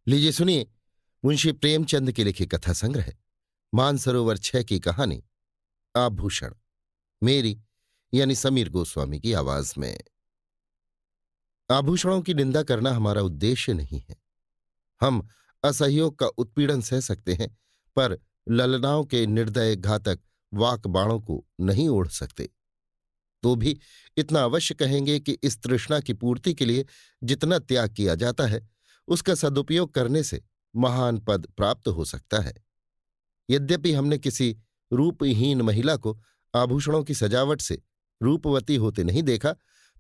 लीजिए सुनिए मुंशी प्रेमचंद के लिखे कथा संग्रह मानसरोवर 6 की कहानी आभूषण, मेरी यानी समीर गोस्वामी की आवाज में। आभूषणों की निंदा करना हमारा उद्देश्य नहीं है। हम असहयोग का उत्पीड़न सह सकते हैं, पर ललनाओं के निर्दय घातक वाक बाणों को नहीं ओढ़ सकते। तो भी इतना अवश्य कहेंगे कि इस तृष्णा की पूर्ति के लिए जितना त्याग किया जाता है, उसका सदुपयोग करने से महान पद प्राप्त हो सकता है। यद्यपि हमने किसी रूपहीन महिला को आभूषणों की सजावट से रूपवती होते नहीं देखा,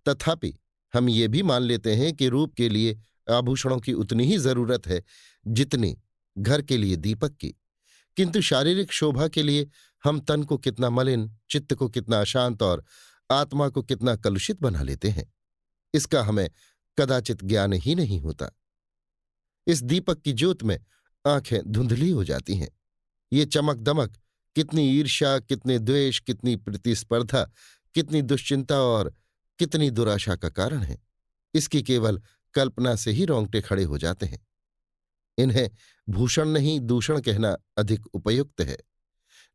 तथापि हम ये भी मान लेते हैं कि रूप के लिए आभूषणों की उतनी ही जरूरत है जितनी घर के लिए दीपक की। किंतु शारीरिक शोभा के लिए हम तन को कितना मलिन, चित्त को कितना अशांत और आत्मा को कितना कलुषित बना लेते हैं, इसका हमें कदाचित ज्ञान ही नहीं होता। इस दीपक की ज्योत में आंखें धुंधली हो जाती हैं। ये चमक दमक कितनी ईर्ष्या, कितने द्वेष, कितनी प्रतिस्पर्धा, कितनी दुश्चिंता और कितनी दुराशा का कारण है, इसकी केवल कल्पना से ही रोंगटे खड़े हो जाते हैं। इन्हें भूषण नहीं, दूषण कहना अधिक उपयुक्त है।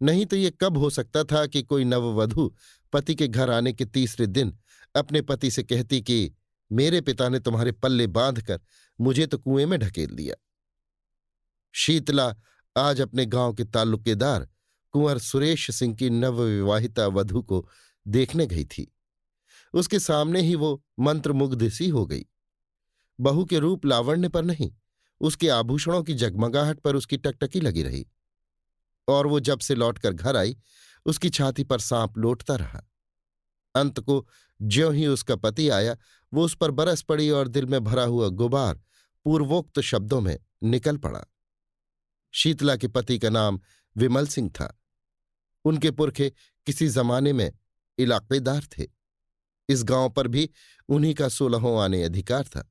नहीं तो ये कब हो सकता था कि कोई नववधू पति के घर आने के तीसरे दिन अपने पति से कहती कि मेरे पिता ने तुम्हारे पल्ले बांधकर मुझे तो कुएं में ढकेल दिया। शीतला आज अपने गांव के ताल्लुकेदार कुंवर सुरेश सिंह की नवविवाहिता वधू को देखने गई थी। उसके सामने ही वो मंत्रमुग्ध सी हो गई। बहू के रूप लावण्य पर नहीं, उसके आभूषणों की जगमगाहट पर उसकी टकटकी लगी रही। और वो जब से लौटकर घर आई, उसकी छाती पर सांप लोटता रहा। अंत को ज्यों ही उसका पति आया, वो उस पर बरस पड़ी और दिल में भरा हुआ गुबार पूर्वोक्त शब्दों में निकल पड़ा। शीतला के पति का नाम विमल सिंह था। उनके पुरखे किसी जमाने में इलाकेदार थे। इस गांव पर भी उन्हीं का 16वां आने अधिकार था।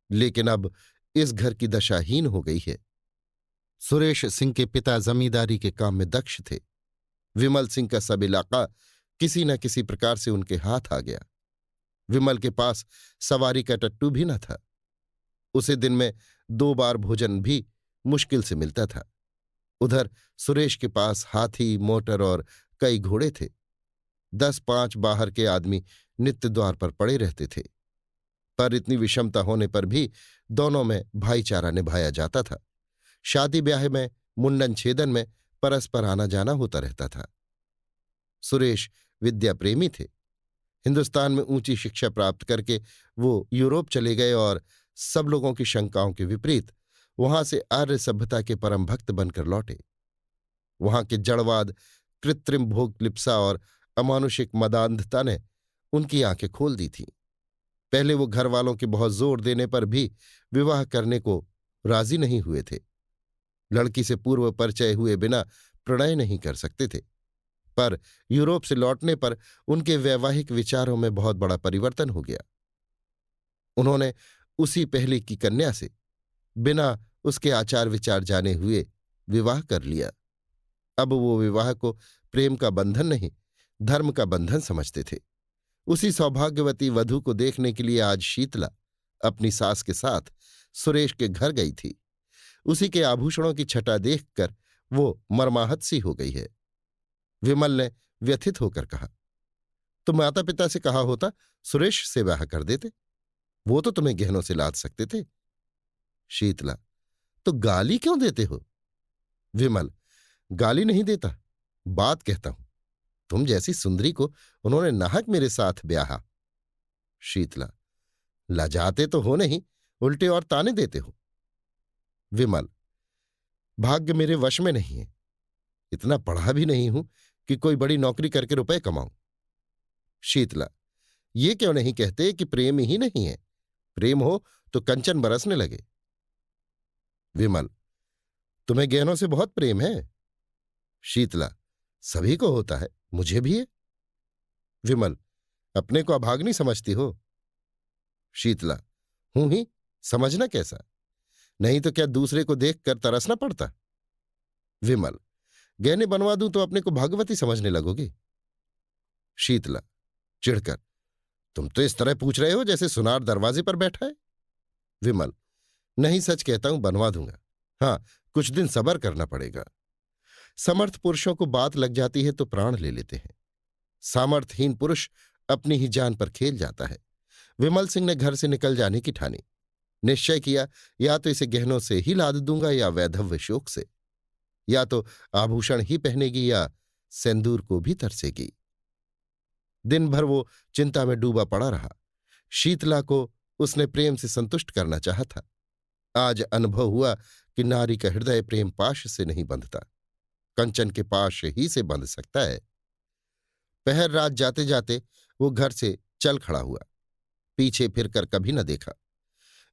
लेकिन अब इस घर की दशा हीन हो गई है। सुरेश सिंह के पिता जमींदारी के काम में दक्ष थे। विमल सिंह का सब इलाका किसी न किसी प्रकार से उनके हाथ आ गया। विमल के पास सवारी का टट्टू भी न था। उसे दिन में 2 बार भोजन भी मुश्किल से मिलता था। उधर सुरेश के पास हाथी, मोटर और कई घोड़े थे। 10-5 बाहर के आदमी नित्य द्वार पर पड़े रहते थे। पर इतनी विषमता होने पर भी दोनों में भाईचारा निभाया जाता था। शादी ब्याह में, मुंडन छेदन में परस्पर आना जाना होता रहता था। सुरेश विद्या प्रेमी थे। हिंदुस्तान में ऊंची शिक्षा प्राप्त करके वो यूरोप चले गए और सब लोगों की शंकाओं के विपरीत वहां से आर्य सभ्यता के परम भक्त बनकर लौटे। वहां के जड़वाद, कृत्रिम भोग लिप्सा और अमानुषिक मदांधता ने उनकी आंखें खोल दी थीं। पहले वो घर वालों के बहुत जोर देने पर भी विवाह करने को राजी नहीं हुए थे। लड़की से पूर्व परिचय हुए बिना प्रणय नहीं कर सकते थे। पर यूरोप से लौटने पर उनके वैवाहिक विचारों में बहुत बड़ा परिवर्तन हो गया। उन्होंने उसी पहले की कन्या से बिना उसके आचार विचार जाने हुए विवाह कर लिया। अब वो विवाह को प्रेम का बंधन नहीं, धर्म का बंधन समझते थे। उसी सौभाग्यवती वधू को देखने के लिए आज शीतला अपनी सास के साथ सुरेश के घर गई थी। उसी के आभूषणों की छटा देखकर वो मर्माहत सी हो गई है। विमल ने व्यथित होकर कहा, तुम माता पिता से कहा होता सुरेश से ब्याह कर देते, वो तो तुम्हें गहनों से लाद सकते थे। शीतला, तो गाली क्यों देते हो? विमल, गाली नहीं देता, बात कहता हूं। तुम जैसी सुंदरी को उन्होंने नाहक मेरे साथ ब्याहा। शीतला, लजाते तो हो नहीं, उल्टे और ताने देते हो। विमल, भाग्य मेरे वश में नहीं है। इतना पढ़ा भी नहीं हूं कि कोई बड़ी नौकरी करके रुपए कमाऊं। शीतला, ये क्यों नहीं कहते कि प्रेम ही नहीं है? प्रेम हो तो कंचन बरसने लगे। विमल, तुम्हें गहनों से बहुत प्रेम है। शीतला, सभी को होता है, मुझे भी है। विमल, अपने को अभाग्नि समझती हो? शीतला, हूं ही, समझना कैसा? नहीं तो क्या दूसरे को देखकर तरसना पड़ता? विमल, गहने बनवा दूं तो अपने को भागवती समझने लगोगी। शीतला चिढ़कर, तुम तो इस तरह पूछ रहे हो जैसे सुनार दरवाजे पर बैठा है। विमल, नहीं, सच कहता हूं, बनवा दूंगा। हाँ, कुछ दिन सब्र करना पड़ेगा। समर्थ पुरुषों को बात लग जाती है तो प्राण ले लेते हैं। सामर्थ्यहीन पुरुष अपनी ही जान पर खेल जाता है। विमल सिंह ने घर से निकल जाने की ठानी। निश्चय किया, या तो इसे गहनों से ही लाद दूंगा या वैधव्य शोक से, या तो आभूषण ही पहनेगी या सिंदूर को भी तरसेगी। दिन भर वो चिंता में डूबा पड़ा रहा। शीतला को उसने प्रेम से संतुष्ट करना चाहा था। आज अनुभव हुआ कि नारी का हृदय प्रेम पाश से नहीं बंधता, कंचन के पाश ही से बंध सकता है। पहर रात जाते जाते वो घर से चल खड़ा हुआ। पीछे फिरकर कभी न देखा।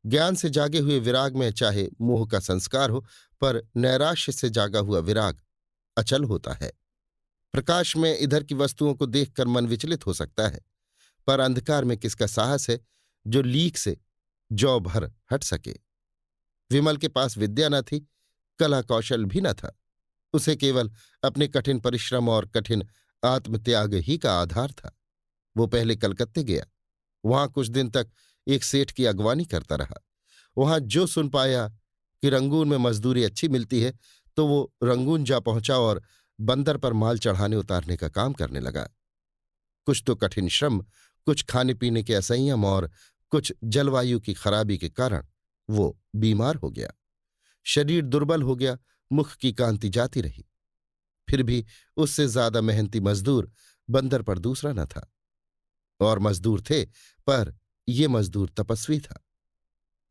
ज्ञान से जागे हुए विराग में चाहे मोह का संस्कार हो, पर नैराश्य से जागा हुआ विराग अचल होता है। प्रकाश में इधर की वस्तुओं को देखकर मन विचलित हो सकता है, पर अंधकार में किसका साहस है जो लीक से जौ भर हट सके। विमल के पास विद्या न थी, कला कौशल भी न था। उसे केवल अपने कठिन परिश्रम और कठिन आत्मत्याग ही का आधार था। वो पहले कलकत्ते गया। वहां कुछ दिन तक एक सेठ की अगवानी करता रहा। वहां जो सुन पाया कि रंगून में मजदूरी अच्छी मिलती है, तो वो रंगून जा पहुंचा और बंदर पर माल चढ़ाने उतारने का काम करने लगा। कुछ तो कठिन श्रम, कुछ खाने पीने के असंयम और कुछ जलवायु की खराबी के कारण वो बीमार हो गया। शरीर दुर्बल हो गया, मुख की कांति जाती रही। फिर भी उससे ज्यादा मेहनती मजदूर बंदर पर दूसरा न था। और मजदूर थे, पर ये मजदूर तपस्वी था।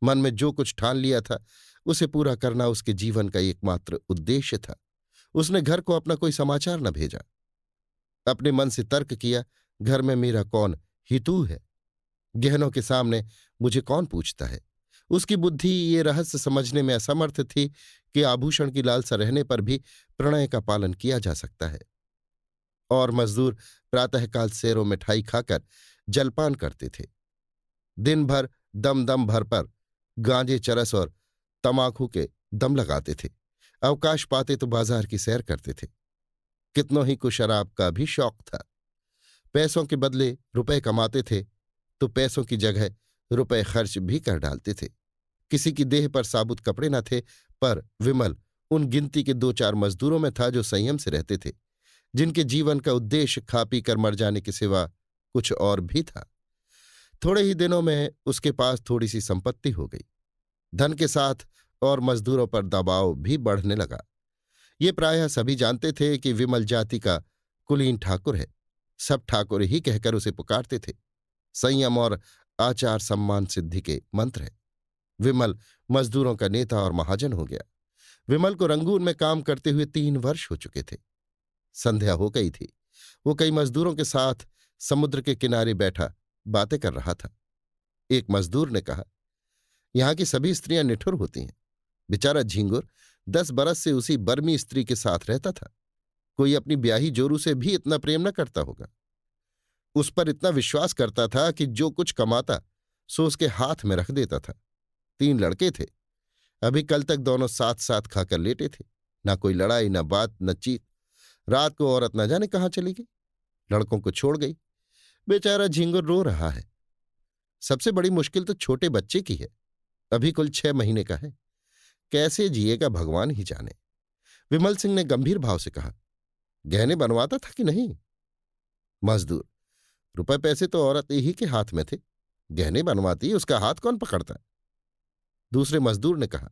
मन में जो कुछ ठान लिया था उसे पूरा करना उसके जीवन का एकमात्र उद्देश्य था। उसने घर को अपना कोई समाचार न भेजा। अपने मन से तर्क किया, घर में मेरा कौन हितू है? गहनों के सामने मुझे कौन पूछता है? उसकी बुद्धि ये रहस्य समझने में असमर्थ थी कि आभूषण की लालसा रहने पर भी प्रणय का पालन किया जा सकता है। और मजदूर प्रातःकाल सेरों मिठाई खाकर जलपान करते थे। दिन भर दम दम भर पर गांजे, चरस और तमाकू के दम लगाते थे। अवकाश पाते तो बाजार की सैर करते थे। कितनों ही को शराब का भी शौक था। पैसों के बदले रुपए कमाते थे तो पैसों की जगह रुपए खर्च भी कर डालते थे। किसी की देह पर साबुत कपड़े न थे, पर विमल उन गिनती के 2-4 मजदूरों में था जो संयम से रहते थे, जिनके जीवन का उद्देश्य खा पी कर मर जाने के सिवा कुछ और भी था। थोड़े ही दिनों में उसके पास थोड़ी सी संपत्ति हो गई। धन के साथ और मजदूरों पर दबाव भी बढ़ने लगा। ये प्रायः सभी जानते थे कि विमल जाति का कुलीन ठाकुर है। सब ठाकुर ही कहकर उसे पुकारते थे। संयम और आचार सम्मान सिद्धि के मंत्र है। विमल मजदूरों का नेता और महाजन हो गया। विमल को रंगून में काम करते हुए 3 वर्ष हो चुके थे। संध्या हो गई थी। वो कई मजदूरों के साथ समुद्र के किनारे बैठा बातें कर रहा था। एक मजदूर ने कहा, यहां की सभी स्त्रियां निठुर होती हैं। बेचारा झींगुर 10 बरस से उसी बर्मी स्त्री के साथ रहता था। कोई अपनी ब्याही जोरू से भी इतना प्रेम न करता होगा। उस पर इतना विश्वास करता था कि जो कुछ कमाता सो उसके हाथ में रख देता था। 3 लड़के थे। अभी कल तक दोनों साथ साथ खाकर लेटे थे। ना कोई लड़ाई, न बात, न चीत। रात को औरत न जाने कहाँ चली गई, लड़कों को छोड़ गई। बेचारा झींगुर रो रहा है। सबसे बड़ी मुश्किल तो छोटे बच्चे की है। अभी कुल 6 महीने का है। कैसे जिएगा भगवान ही जाने। विमल सिंह ने गंभीर भाव से कहा, गहने बनवाता था कि नहीं? मजदूर, रुपए पैसे तो औरत ही के हाथ में थे। गहने बनवाती, उसका हाथ कौन पकड़ता? दूसरे मजदूर ने कहा,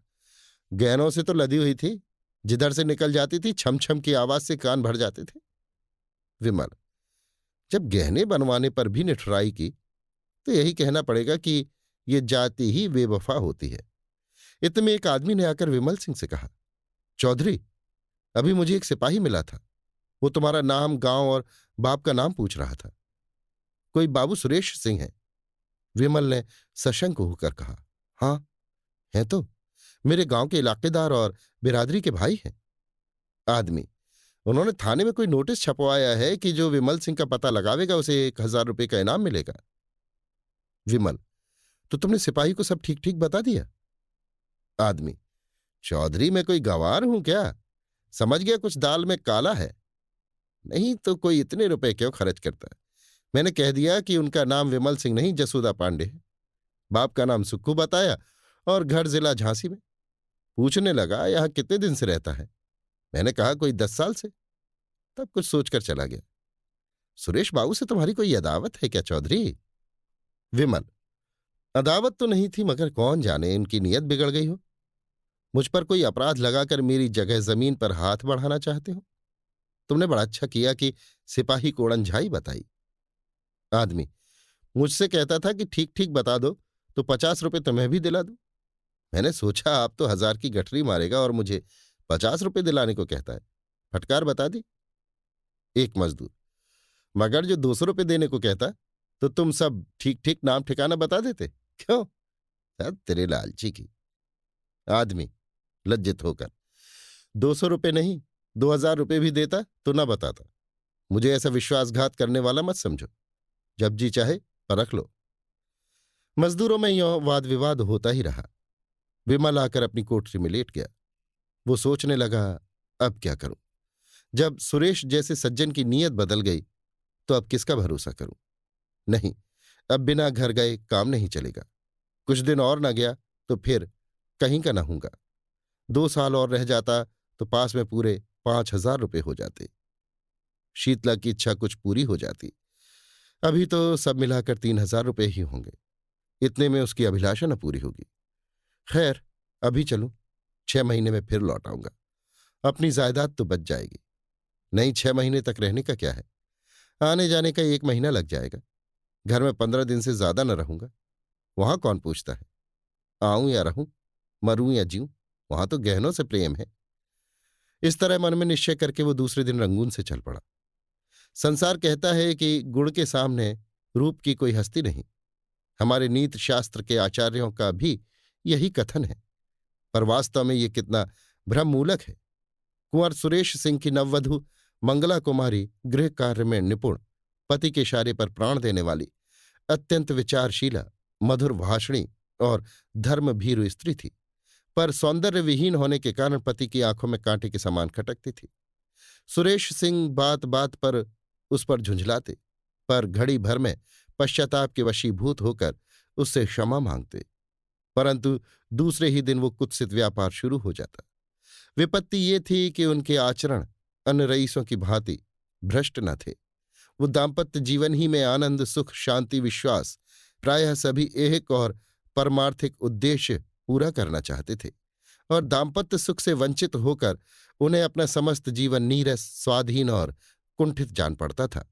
गहनों से तो लदी हुई थी। जिधर से निकल जाती थी छम छम की आवाज से कान भर जाते थे। विमल, जब गहने बनवाने पर भी निठुराई की तो यही कहना पड़ेगा कि ये जाति ही बेवफा होती है। इतने में एक आदमी ने आकर विमल सिंह से कहा, चौधरी, अभी मुझे एक सिपाही मिला था। वो तुम्हारा नाम, गांव और बाप का नाम पूछ रहा था। कोई बाबू सुरेश सिंह है? विमल ने सशंक होकर कहा, हाँ हैं तो। मेरे गांव के इलाकेदार और बिरादरी के भाई हैं। आदमी, उन्होंने थाने में कोई नोटिस छपवाया है कि जो विमल सिंह का पता लगावेगा उसे 1000 रुपये का इनाम मिलेगा। विमल, तो तुमने सिपाही को सब ठीक ठीक बता दिया? आदमी, चौधरी, मैं कोई गंवार हूं क्या? समझ गया कुछ दाल में काला है। नहीं तो कोई इतने रुपए क्यों खर्च करता है? मैंने कह दिया कि उनका नाम विमल सिंह नहीं, जसूदा पांडे है। बाप का नाम सुक्खू बताया और घर जिला झांसी में। पूछने लगा, यहां कितने दिन से रहता है? मैंने कहा, कोई 10 साल से। तब कुछ सोचकर चला गया। सुरेश बाबू से तुम्हारी कोई अदावत है क्या चौधरी? विमल, अदावत तो नहीं थी, मगर कौन जाने उनकी नीयत बिगड़ गई हो। मुझ पर कोई अपराध लगाकर मेरी जगह जमीन पर हाथ बढ़ाना चाहते हो। तुमने बड़ा अच्छा किया कि सिपाही को उड़नझाई बताई। आदमी, मुझसे कहता था कि ठीक ठीक बता दो तो 50 रुपये तुम्हें भी दिला दूं। मैंने सोचा आप तो 1000 की गठरी मारेगा और मुझे 50 रुपये दिलाने को कहता है। फटकार बता दी। एक मजदूर, मगर जो 200 रुपये देने को कहता तो तुम सब ठीक ठीक नाम ठिकाना बता देते। क्यों? तेरे लालची की। आदमी लज्जित होकर, 200 रुपये नहीं, 2000 रुपये भी देता तो न बताता। मुझे ऐसा विश्वासघात करने वाला मत समझो। जब जी चाहे परख लो। मजदूरों में यौं वाद विवाद होता ही रहा। विमल आकर अपनी कोठरी में लेट गया। वो सोचने लगा, अब क्या करूं? जब सुरेश जैसे सज्जन की नीयत बदल गई तो अब किसका भरोसा करूं? नहीं, अब बिना घर गए काम नहीं चलेगा। कुछ दिन और न गया तो फिर कहीं का न होऊंगा। 2 साल और रह जाता तो पास में पूरे 5000 रुपये हो जाते। शीतला की इच्छा कुछ पूरी हो जाती। अभी तो सब मिलाकर 3000 रुपये ही होंगे। इतने में उसकी अभिलाषा न पूरी होगी। खैर, अभी चलूं, 6 महीने में फिर लौट आऊंगा। अपनी जायदाद तो बच जाएगी। नहीं, 6 महीने तक रहने का क्या है? आने जाने का 1 महीना लग जाएगा। घर में 15 दिन से ज्यादा न रहूंगा। वहां कौन पूछता है? आऊं या रहूं, मरूं या जीऊं, वहां तो गहनों से प्रेम है। इस तरह मन में निश्चय करके वो दूसरे दिन रंगून से चल पड़ा। संसार कहता है कि गुण के सामने रूप की कोई हस्ती नहीं। हमारे नीत शास्त्र के आचार्यों का भी यही कथन है, पर वास्तव में ये कितना भ्रममूलक है। कुंवर सुरेश सिंह की नववधु मंगला कुमारी गृह कार्य में निपुण, पति के इशारे पर प्राण देने वाली, अत्यंत विचारशीला, मधुर भाषणी और धर्मभीरु स्त्री थी, पर सौंदर्य विहीन होने के कारण पति की आंखों में कांटे के समान खटकती थी। सुरेश सिंह बात बात पर उस पर झुंझलाते, पर घड़ी भर में पश्चाताप के वशीभूत होकर उससे क्षमा मांगते, परंतु दूसरे ही दिन वो कुत्सित व्यापार शुरू हो जाता। विपत्ति ये थी कि उनके आचरण अन्य रईसों की भांति भ्रष्ट न थे। वो दाम्पत्य जीवन ही में आनंद, सुख, शांति, विश्वास, प्रायः सभी ऐहिक और परमार्थिक उद्देश्य पूरा करना चाहते थे, और दाम्पत्य सुख से वंचित होकर उन्हें अपना समस्त जीवन नीरस, स्वाधीन और कुंठित जान पड़ता था।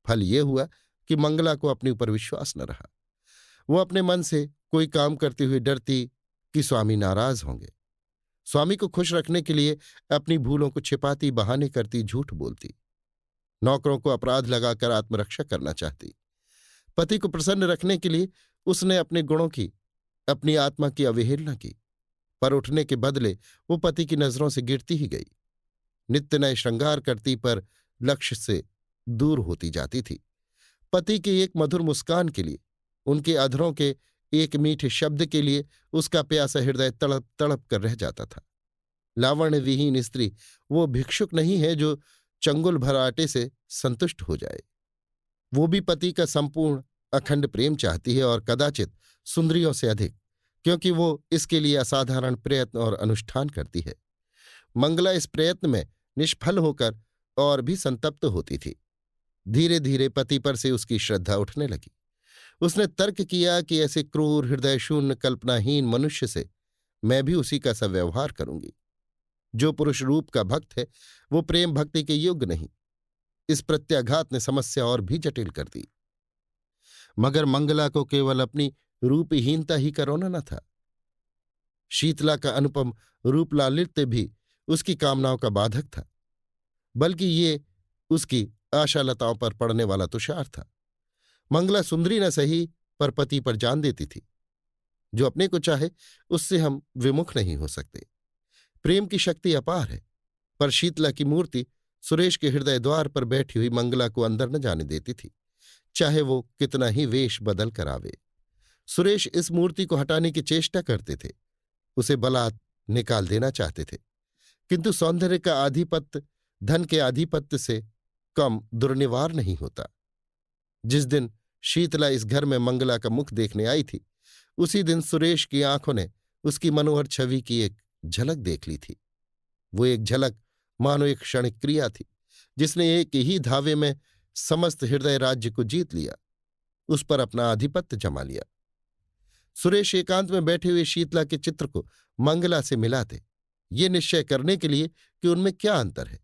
फल ये हुआ कि मंगला को अपने ऊपर विश्वास न रहा। वो अपने मन से कोई काम करती हुई डरती कि स्वामी नाराज होंगे। स्वामी को खुश रखने के लिए अपनी भूलों को छिपाती, बहाने करती, झूठ बोलती। नौकरों को अपराध लगाकर आत्मरक्षा करना चाहती। पति को प्रसन्न रखने के लिए उसने अपने गुणों की, अपनी आत्मा की अवहेलना की, पर उठने के बदले वो पति की नजरों से गिरती ही गई। नित्य नए श्रृंगार करती, पर लक्ष्य से दूर होती जाती थी। पति की एक मधुर मुस्कान के लिए, उनके अधरों के एक मीठे शब्द के लिए उसका प्यासा हृदय तड़प तड़प कर रह जाता था। लावण्य विहीन स्त्री वो भिक्षुक नहीं है जो चंगुल भर आटे से संतुष्ट हो जाए। वो भी पति का संपूर्ण अखंड प्रेम चाहती है, और कदाचित सुंदरियों से अधिक, क्योंकि वो इसके लिए असाधारण प्रयत्न और अनुष्ठान करती है। मंगला इस प्रयत्न में निष्फल होकर और भी संतप्त होती थी। धीरे धीरे पति पर से उसकी श्रद्धा उठने लगी। उसने तर्क किया कि ऐसे क्रूर, हृदय शून्य, कल्पनाहीन मनुष्य से मैं भी उसी का सा व्यवहार करूंगी। जो पुरुष रूप का भक्त है वो प्रेम भक्ति के योग्य नहीं। इस प्रत्याघात ने समस्या और भी जटिल कर दी। मगर मंगला को केवल अपनी रूपहीनता ही का रोना न था। शीतला का अनुपम रूप लालित्य भी उसकी कामनाओं का बाधक था, बल्कि ये उसकी आशालताओं पर पड़ने वाला तुषार था। मंगला सुंदरी न सही, पर पति पर जान देती थी। जो अपने को चाहे उससे हम विमुख नहीं हो सकते। प्रेम की शक्ति अपार है, पर शीतला की मूर्ति सुरेश के हृदय द्वार पर बैठी हुई मंगला को अंदर न जाने देती थी, चाहे वो कितना ही वेश बदल कर आवे। सुरेश इस मूर्ति को हटाने की चेष्टा करते थे, उसे बलात् निकाल देना चाहते थे, किंतु सौंदर्य का आधिपत्य धन के आधिपत्य से कम दुर्निवार नहीं होता। जिस दिन शीतला इस घर में मंगला का मुख देखने आई थी, उसी दिन सुरेश की आंखों ने उसकी मनोहर छवि की एक झलक देख ली थी। वो एक झलक मानो एक क्षणिक क्रिया थी, जिसने एक ही धावे में समस्त हृदय राज्य को जीत लिया, उस पर अपना आधिपत्य जमा लिया। सुरेश एकांत में बैठे हुए शीतला के चित्र को मंगला से मिलाते, ये निश्चय करने के लिए कि उनमें क्या अंतर है,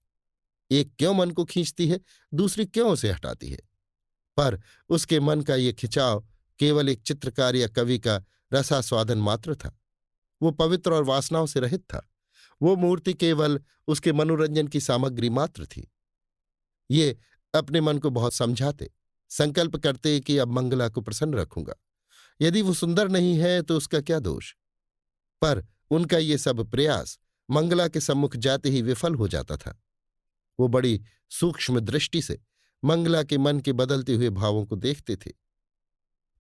एक क्यों मन को खींचती है, दूसरी क्यों उसे हटाती है। पर उसके मन का ये खिंचाव केवल एक चित्रकार या कवि का रसास्वादन मात्र था। वो पवित्र और वासनाओं से रहित था। वो मूर्ति केवल उसके मनोरंजन की सामग्री मात्र थी। ये अपने मन को बहुत समझाते, संकल्प करते कि अब मंगला को प्रसन्न रखूंगा। यदि वो सुंदर नहीं है तो उसका क्या दोष। पर उनका ये सब प्रयास मंगला के सम्मुख जाते ही विफल हो जाता था। वो बड़ी सूक्ष्म दृष्टि से मंगला के मन के बदलते हुए भावों को देखते थे,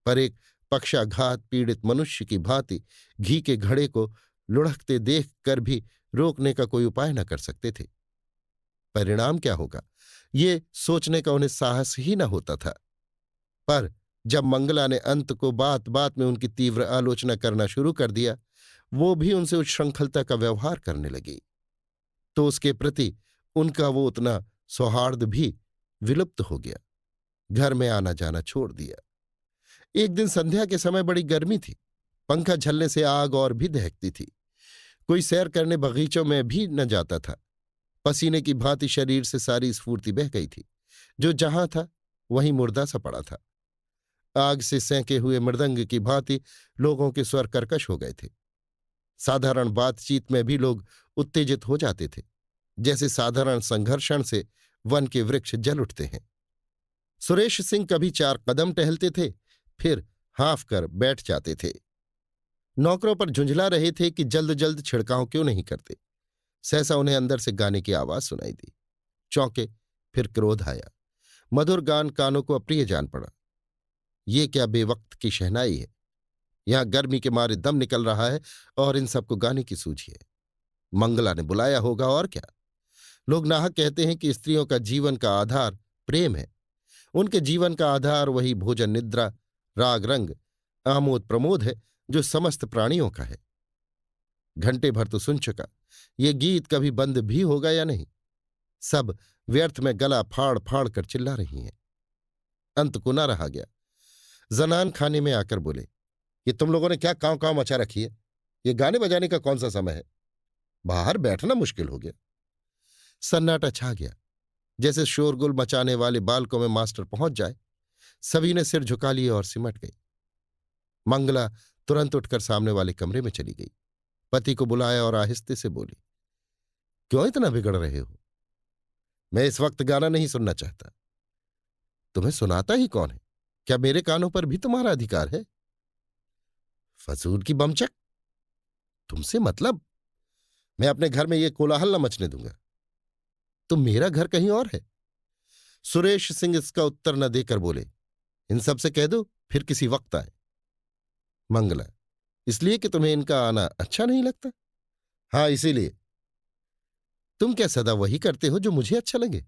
पर एक पक्षाघात पीड़ित मनुष्य की भांति घी के घड़े को लुढ़कते देख कर भी रोकने का कोई उपाय न कर सकते थे। परिणाम क्या होगा, ये सोचने का उन्हें साहस ही न होता था। पर जब मंगला ने अंत को बात बात में उनकी तीव्र आलोचना करना शुरू कर दिया, वो भी उनसे उच्छृंखलता का व्यवहार करने लगी, तो उसके प्रति उनका वो उतना सौहार्द भी विलुप्त हो गया। घर में आना जाना छोड़ दिया। एक दिन संध्या के समय बड़ी गर्मी थी। पंखा झलने से आग और भी दहकती थी। कोई सैर करने बगीचों में भी न जाता था। पसीने की भांति शरीर से सारी स्फूर्ति बह गई थी। जो जहां था वहीं मुर्दा सा पड़ा था। आग से सेंके हुए मृदंग की भांति लोगों के स्वर कर्कश हो गए थे। साधारण बातचीत में भी लोग उत्तेजित हो जाते थे, जैसे साधारण संघर्षण से वन के वृक्ष जल उठते हैं। सुरेश सिंह कभी 4 कदम टहलते थे, फिर हाँफ कर बैठ जाते थे। नौकरों पर झुंझला रहे थे कि जल्द जल्द छिड़काव क्यों नहीं करते। सहसा उन्हें अंदर से गाने की आवाज सुनाई दी। चौंके, फिर क्रोध आया। मधुर गान कानों को अप्रिय जान पड़ा। ये क्या बेवक्त की शहनाई है। यहां गर्मी के मारे दम निकल रहा है और इन सबको गाने की सूझी है। मंगला ने बुलाया होगा और क्या। लोग नाहक कहते हैं कि स्त्रियों का जीवन का आधार प्रेम है। उनके जीवन का आधार वही भोजन निद्रा राग रंग आमोद प्रमोद है जो समस्त प्राणियों का है। घंटे भर तो सुन चुका, ये गीत कभी बंद भी होगा या नहीं। सब व्यर्थ में गला फाड़ फाड़ कर चिल्ला रही हैं। अंत को न रहा गया। जनान खाने में आकर बोले, ये तुम लोगों ने क्या कांव कांव मचा रखी है। ये गाने बजाने का कौन सा समय है। बाहर बैठना मुश्किल हो गया। सन्नाटा छा गया। जैसे शोरगुल मचाने वाले बालकों में मास्टर पहुंच जाए। सभी ने सिर झुका लिए और सिमट गई। मंगला तुरंत उठकर सामने वाले कमरे में चली गई। पति को बुलाया और आहिस्ते से बोली, क्यों इतना बिगड़ रहे हो। मैं इस वक्त गाना नहीं सुनना चाहता। तुम्हें सुनाता ही कौन है। क्या मेरे कानों पर भी तुम्हारा अधिकार है। फजूल की बमचक। तुमसे मतलब। मैं अपने घर में ये कोलाहल न मचने दूंगा। तो मेरा घर कहीं और है। सुरेश सिंह इसका उत्तर न देकर बोले, इन सब से कह दो फिर किसी वक्त आए। मंगला, इसलिए कि तुम्हें इनका आना अच्छा नहीं लगता। हाँ, इसीलिए। तुम क्या सदा वही करते हो जो मुझे अच्छा लगे।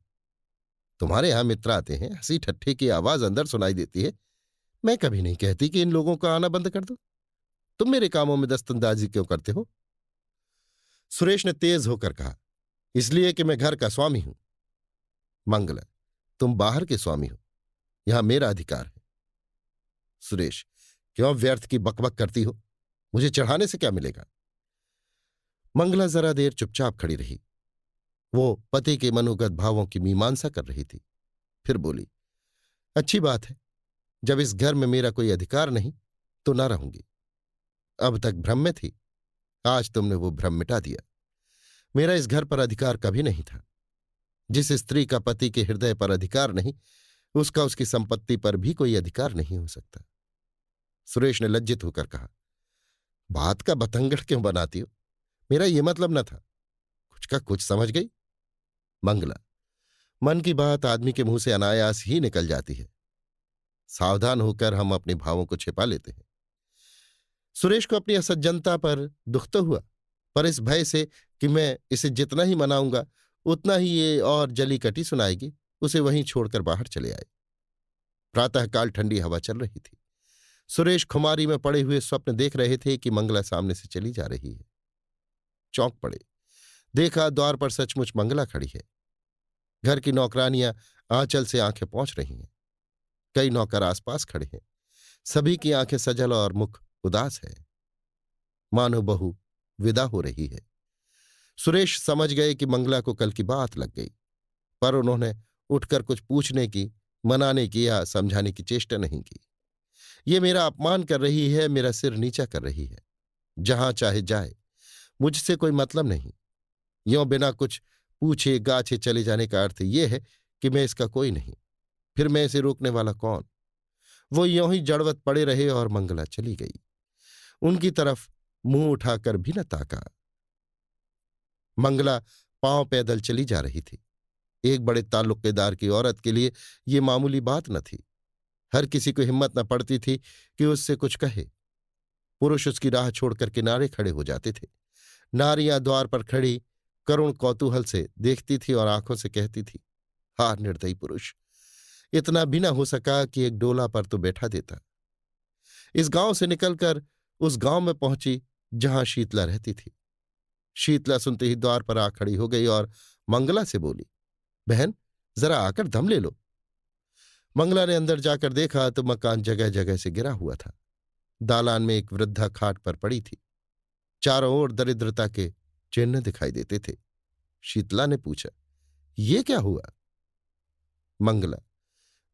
तुम्हारे यहां मित्र आते हैं, हंसी ठट्ठे की आवाज अंदर सुनाई देती है। मैं कभी नहीं कहती कि इन लोगों का आना बंद कर दो। तुम मेरे कामों में दस्तंदाजी क्यों करते हो। सुरेश ने तेज होकर कहा, इसलिए कि मैं घर का स्वामी हूं। मंगला, तुम बाहर के स्वामी हो, यहां मेरा अधिकार है। सुरेश, क्यों व्यर्थ की बकबक करती हो। मुझे चढ़ाने से क्या मिलेगा। मंगला जरा देर चुपचाप खड़ी रही। वो पति के मनोगत भावों की मीमांसा कर रही थी। फिर बोली, अच्छी बात है। जब इस घर में मेरा कोई अधिकार नहीं तो न रहूंगी। अब तक भ्रम में थी, आज तुमने वो भ्रम मिटा दिया। मेरा इस घर पर अधिकार कभी नहीं था। जिस स्त्री का पति के हृदय पर अधिकार नहीं, उसका उसकी संपत्ति पर भी कोई अधिकार नहीं हो सकता। सुरेश ने लज्जित होकर कहा, बात का बतंगड़ क्यों बनाती हो। मेरा ये मतलब न था। कुछ का कुछ समझ गई। मंगला, मन की बात आदमी के मुंह से अनायास ही निकल जाती है। सावधान होकर हम अपने भावों को छिपा लेते हैं। सुरेश को अपनी असज्जनता पर दुख तो हुआ, पर इस भय से कि मैं इसे जितना ही मनाऊंगा उतना ही ये और जली कटी सुनाएगी, उसे वहीं छोड़कर बाहर चले आए। प्रातःकाल ठंडी हवा चल रही थी। सुरेश खुमारी में पड़े हुए स्वप्न देख रहे थे कि मंगला सामने से चली जा रही है। चौंक पड़े। देखा द्वार पर सचमुच मंगला खड़ी है। घर की नौकरानियां आंचल से आंखें पहुंच रही हैं। कई नौकर आसपास खड़े हैं। सभी की आंखें सजल और मुख उदास है, मानो बहू विदा हो रही है। सुरेश समझ गए कि मंगला को कल की बात लग गई, पर उन्होंने उठकर कुछ पूछने की, मनाने की या समझाने की चेष्टा नहीं की। ये मेरा अपमान कर रही है, मेरा सिर नीचा कर रही है। जहां चाहे जाए, मुझसे कोई मतलब नहीं। यों बिना कुछ पूछे गाछे चले जाने का अर्थ यह है कि मैं इसका कोई नहीं। फिर मैं इसे रोकने वाला कौन। वो यों ही जड़वत पड़े रहे और मंगला चली गई। उनकी तरफ मुंह उठाकर भी न ताका। मंगला पांव पैदल चली जा रही थी। एक बड़े ताल्लुकेदार की औरत के लिए ये मामूली बात न थी। हर किसी को हिम्मत न पड़ती थी कि उससे कुछ कहे। पुरुष उसकी राह छोड़कर किनारे खड़े हो जाते थे। नारियां द्वार पर खड़ी करुण कौतूहल से देखती थी और आंखों से कहती थी, हा निर्दयी पुरुष, इतना भी न हो सका कि एक डोला पर तो बैठा देता। इस गांव से निकलकर उस गांव में पहुंची जहां शीतला रहती थी। शीतला सुनते ही द्वार पर आ खड़ी हो गई और मंगला से बोली, बहन, जरा आकर दम ले लो। मंगला ने अंदर जाकर देखा तो मकान जगह जगह से गिरा हुआ था। दालान में एक वृद्धा खाट पर पड़ी थी। चारों ओर दरिद्रता के चिन्ह दिखाई देते थे। शीतला ने पूछा, ये क्या हुआ? मंगला,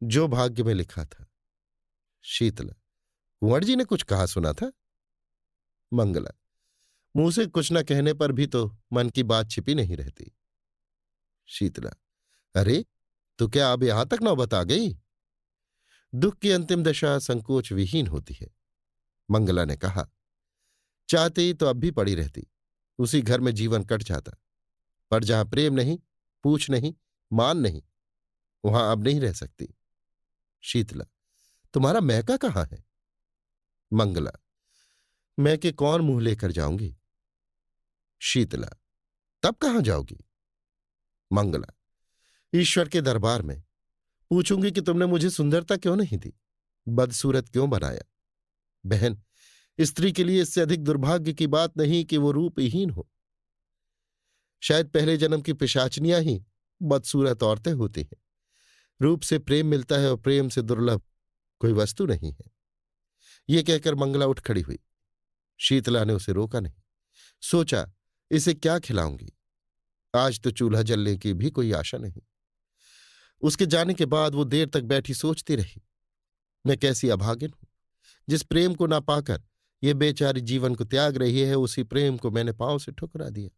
जो भाग्य में लिखा था। शीतला, कुंवर जी ने कुछ कहा सुना था? मंगला, मुंह से कुछ न कहने पर भी तो मन की बात छिपी नहीं रहती। शीतला, अरे, तो क्या अब यहां तक नौबत आ गई? दुख की अंतिम दशा संकोच विहीन होती है। मंगला ने कहा, चाहते ही तो अब भी पड़ी रहती, उसी घर में जीवन कट जाता। पर जहां प्रेम नहीं, पूछ नहीं, मान नहीं, वहां अब नहीं रह सकती। शीतला, तुम्हारा मैका कहाँ है? मंगला, मैं के कौन मुंह लेकर जाऊंगी? शीतला, तब कहां जाओगी? मंगला, ईश्वर के दरबार में पूछूंगी कि तुमने मुझे सुंदरता क्यों नहीं दी, बदसूरत क्यों बनाया। बहन, स्त्री के लिए इससे अधिक दुर्भाग्य की बात नहीं कि वो रूपहीन हो। शायद पहले जन्म की पिशाचनियां ही बदसूरत औरतें होती हैं। रूप से प्रेम मिलता है और प्रेम से दुर्लभ कोई वस्तु नहीं है। ये कहकर मंगला उठ खड़ी हुई। शीतला ने उसे रोका नहीं। सोचा, इसे क्या खिलाऊंगी? आज तो चूल्हा जलने की भी कोई आशा नहीं। उसके जाने के बाद वो देर तक बैठी सोचती रही, मैं कैसी अभागिन हूं। जिस प्रेम को ना पाकर ये बेचारी जीवन को त्याग रही है, उसी प्रेम को मैंने पांव से ठुकरा दिया।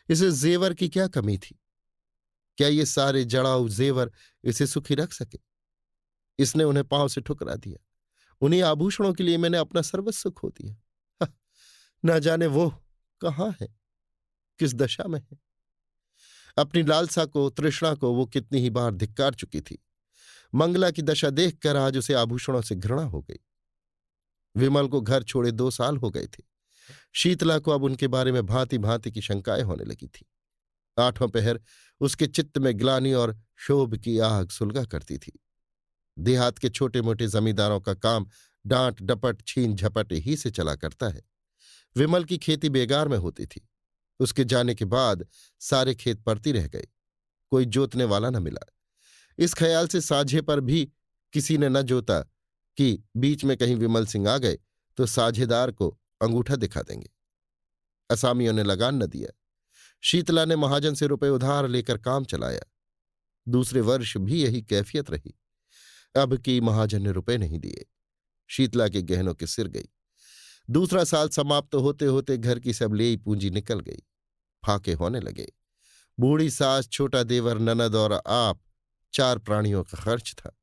इसे जेवर की क्या कमी थी? क्या ये सारे जड़ाऊ जेवर इसे सुखी रख सके? इसने उन्हें पांव से ठुकरा दिया। उन्हीं आभूषणों के लिए मैंने अपना सर्वस्व खो दिया। ना जाने वो कहाँ है, किस दशा में है। अपनी लालसा को, तृष्णा को वो कितनी ही बार धिक्कार चुकी थी। मंगला की दशा देखकर आज उसे आभूषणों से घृणा हो गई। विमल को घर छोड़े 2 साल हो गए थे। शीतला को अब उनके बारे में भांति भांति की शंकाएं होने लगी थी। आठों पहर उसके चित्त में ग्लानि और क्षोभ की आग सुलगा करती थी। देहात के छोटे मोटे जमींदारों का काम डांट डपट छीन झपट ही से चला करता है। विमल की खेती बेगार में होती थी। उसके जाने के बाद सारे खेत पड़ती रह गए, कोई जोतने वाला न मिला। इस ख्याल से साझे पर भी किसी ने न जोता कि बीच में कहीं विमल सिंह आ गए तो साझेदार को अंगूठा दिखा देंगे। असामियों ने लगान न दिया। शीतला ने महाजन से रुपए उधार लेकर काम चलाया। दूसरे वर्ष भी यही कैफियत रही। अब की महाजन ने रुपए नहीं दिए। शीतला के गहनों के सिर गई। दूसरा साल समाप्त होते होते घर की सब लेई पूंजी निकल गई। फाके होने लगे। बूढ़ी सास, छोटा देवर, ननद और आप, 4 प्राणियों का खर्च था।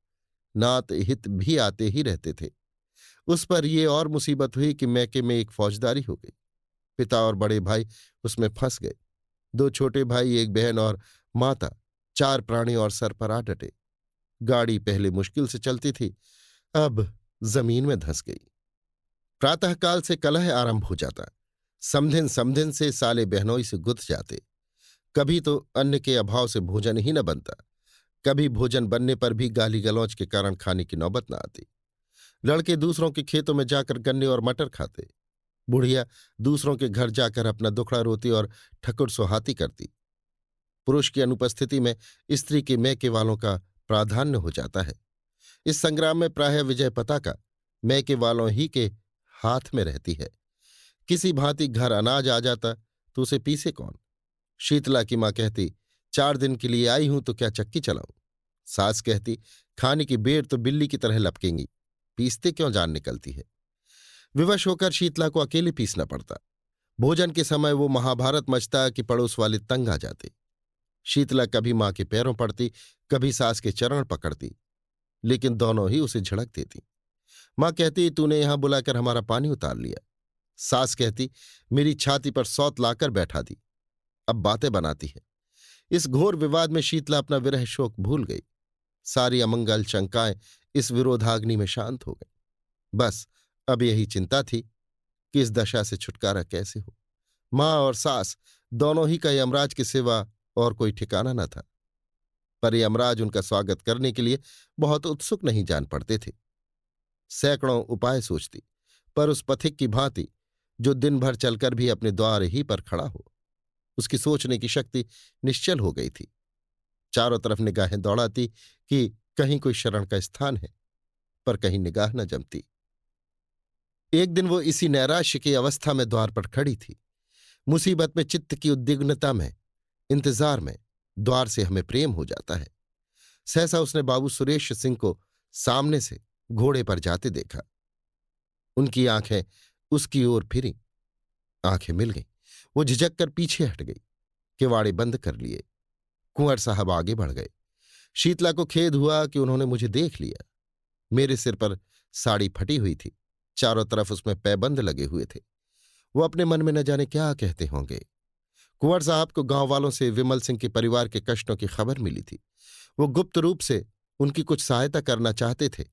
नात हित भी आते ही रहते थे। उस पर ये और मुसीबत हुई कि मैके में एक फौजदारी हो गई। पिता और बड़े भाई उसमें फंस गए। 2 छोटे भाई, एक बहन और माता, 4 प्राणी और सर पर आ डटे। गाड़ी पहले मुश्किल से चलती थी, अब जमीन में धंस गई। प्रातःकाल से कलह आरंभ हो जाता। समधिन समधिन से साले बहनोई से गुथ जाते। कभी तो अन्न के अभाव से भोजन ही न बनता, कभी भोजन बनने पर भी गाली गलौज के कारण खाने की नौबत न आती। लड़के दूसरों के खेतों में जाकर गन्ने और मटर खाते। बुढ़िया दूसरों के घर जाकर अपना दुखड़ा रोती और ठकुर सुहाती करती। पुरुष की अनुपस्थिति में स्त्री के मैके वालों का प्राधान्य हो जाता है। इस संग्राम में प्रायः विजय पताका मैके वालों ही के हाथ में रहती है। किसी भांति घर अनाज आ जाता तो उसे पीसे कौन। शीतला की मां कहती, 4 दिन के लिए आई हूं तो क्या चक्की चलाऊं। सास कहती, खाने की बेर तो बिल्ली की तरह लपकेंगी, पीसते क्यों जान निकलती है। विवश होकर शीतला को अकेले पीसना पड़ता। भोजन के समय वो महाभारत मचता कि पड़ोस वाले तंग आ जाते। शीतला कभी मां के पैरों पड़ती, कभी सास के चरण पकड़ती, लेकिन दोनों ही उसे झिड़क देती। मां कहती, तूने यहां बुलाकर हमारा पानी उतार लिया। सास कहती, मेरी छाती पर सौत लाकर बैठा दी, अब बातें बनाती है। इस घोर विवाद में शीतला अपना विरह शोक भूल गई। सारी अमंगल शंकाएं इस विरोधाग्नि में शांत हो गई। बस अब यही चिंता थी कि इस दशा से छुटकारा कैसे हो। मां और सास दोनों ही का यमराज के सिवा और कोई ठिकाना न था, पर यमराज उनका स्वागत करने के लिए बहुत उत्सुक नहीं जान पड़ते थे। सैकड़ों उपाय सोचती, पर उस पथिक की भांति जो दिन भर चलकर भी अपने द्वार ही पर खड़ा हो। उसकी सोचने की शक्ति निश्चल हो गई थी। चारों तरफ निगाहें दौड़ाती कि कहीं कोई शरण का स्थान है, पर कहीं निगाह न जमती। एक दिन वो इसी नैराश्य की अवस्था में द्वार पर खड़ी थी। मुसीबत में चित्त की उद्विग्नता में, इंतजार में द्वार से हमें प्रेम हो जाता है। सहसा उसने बाबू सुरेश सिंह को सामने से घोड़े पर जाते देखा। उनकी आंखें उसकी ओर फिरी, आंखें मिल गईं। वो झिझक कर पीछे हट गई, किवाड़े बंद कर लिए। कुंवर साहब आगे बढ़ गए। शीतला को खेद हुआ कि उन्होंने मुझे देख लिया। मेरे सिर पर साड़ी फटी हुई थी, चारों तरफ उसमें पैबंद लगे हुए थे। वो अपने मन में न जाने क्या कहते होंगे। कुंवर साहब को गांव वालों से विमल सिंह के परिवार के कष्टों की खबर मिली थी। वो गुप्त रूप से उनकी कुछ सहायता करना चाहते थे,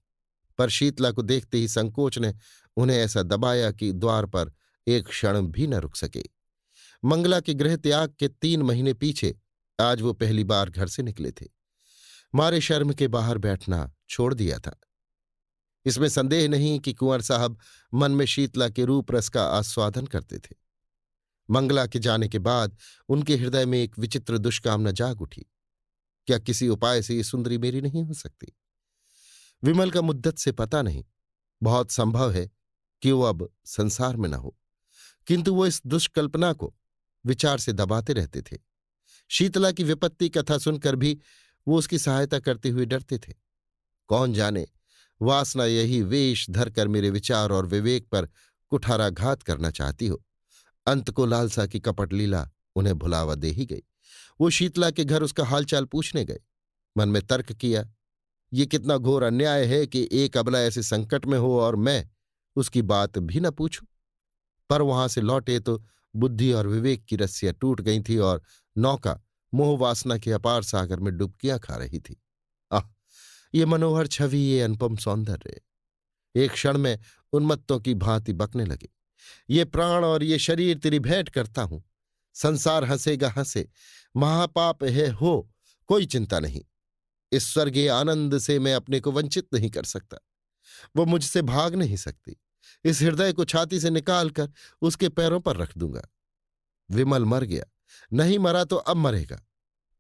पर शीतला को देखते ही संकोच ने उन्हें ऐसा दबाया कि द्वार पर एक क्षण भी न रुक सके। मंगला के गृह त्याग के 3 महीने पीछे आज वो पहली बार घर से निकले थे। मारे शर्म के बाहर बैठना छोड़ दिया था। इसमें संदेह नहीं कि कुंवर साहब मन में शीतला के रूप रस का आस्वादन करते थे। मंगला के जाने के बाद उनके हृदय में एक विचित्र दुष्कामना जाग उठी। क्या किसी उपाय से ये सुंदरी मेरी नहीं हो सकती? विमल का मुद्दत से पता नहीं, बहुत संभव है कि वो अब संसार में न हो, किंतु वो इस दुष्कल्पना को विचार से दबाते रहते थे। शीतला की विपत्ति कथा सुनकर भी वो उसकी सहायता करते हुए डरते थे। कौन जाने, वासना यही वेश धरकर मेरे विचार और विवेक पर कुठाराघात करना चाहती हो। अंत को लालसा की कपट लीला उन्हें भुलावा दे ही गई। वो शीतला के घर उसका हालचाल पूछने गए। मन में तर्क किया, ये कितना घोर अन्याय है कि एक अबला ऐसे संकट में हो और मैं उसकी बात भी न पूछूं। पर वहां से लौटे तो बुद्धि और विवेक की रस्सियां टूट गई थी और नौका मोह वासना के अपार सागर में डुबकियां खा रही थी। आह, ये मनोहर छवि, ये अनुपम सौंदर्य! एक क्षण में उन्मत्तों की भांति बकने लगे। ये प्राण और ये शरीर तेरी भेंट करता हूं। संसार हंसेगा हंसे, महापाप है हो, कोई चिंता नहीं। इस स्वर्गीय आनंद से मैं अपने को वंचित नहीं कर सकता। वो मुझसे भाग नहीं सकती। इस हृदय को छाती से निकालकर उसके पैरों पर रख दूंगा। विमल मर गया, नहीं मरा तो अब मरेगा।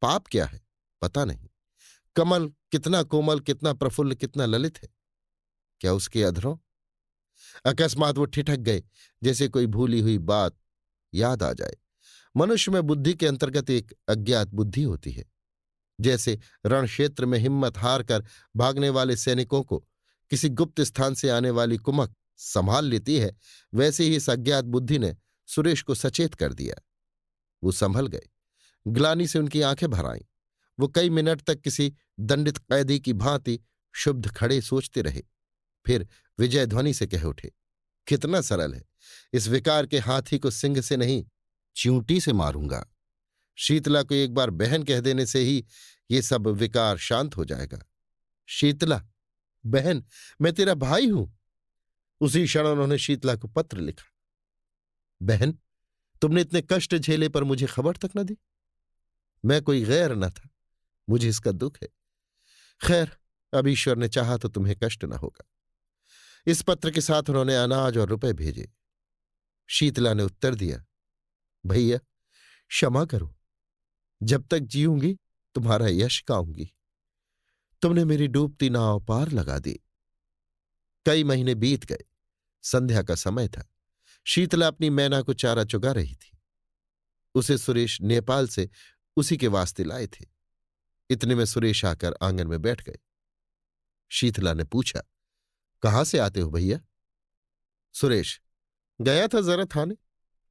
पाप क्या है पता नहीं। कमल कितना कोमल, कितना प्रफुल्ल, कितना ललित है। क्या उसके अधरों? अकस्मात वो ठिठक गए, जैसे कोई भूली हुई बात याद आ जाए। मनुष्य में बुद्धि के अंतर्गत एक अज्ञात बुद्धि होती है। जैसे रण क्षेत्र में हिम्मत हार कर भागने वाले सैनिकों को किसी गुप्त स्थान से आने वाली कुमक संभाल लेती है, वैसे ही इस अज्ञात बुद्धि ने सुरेश को सचेत कर दिया। वो संभल गए। ग्लानि से उनकी आंखें भर आईं। वो कई मिनट तक किसी दंडित कैदी की भांति शुद्ध खड़े सोचते रहे। फिर विजय ध्वनि से कह उठे, कितना सरल है! इस विकार के हाथी को सिंग से नहीं, च्यूंटी से मारूंगा। शीतला को एक बार बहन कह देने से ही ये सब विकार शांत हो जाएगा। शीतला, बहन, मैं तेरा भाई हूं। उसी क्षण उन्होंने शीतला को पत्र लिखा। बहन, तुमने इतने कष्ट झेले पर मुझे खबर तक न दी। मैं कोई गैर न था, मुझे इसका दुख है। खैर, अब ईश्वर ने चाहा तो तुम्हें कष्ट न होगा। इस पत्र के साथ उन्होंने अनाज और रुपए भेजे। शीतला ने उत्तर दिया, भैया क्षमा करो, जब तक जीऊंगी तुम्हारा यश गाऊंगी। तुमने मेरी डूबती नाव पार लगा दी। कई महीने बीत गए। संध्या का समय था। शीतला अपनी मैना को चारा चुगा रही थी। उसे सुरेश नेपाल से उसी के वास्ते लाए थे। इतने में सुरेश आकर आंगन में बैठ गए। शीतला ने पूछा, कहाँ से आते हो भैया? सुरेश, गया था जरा थाने,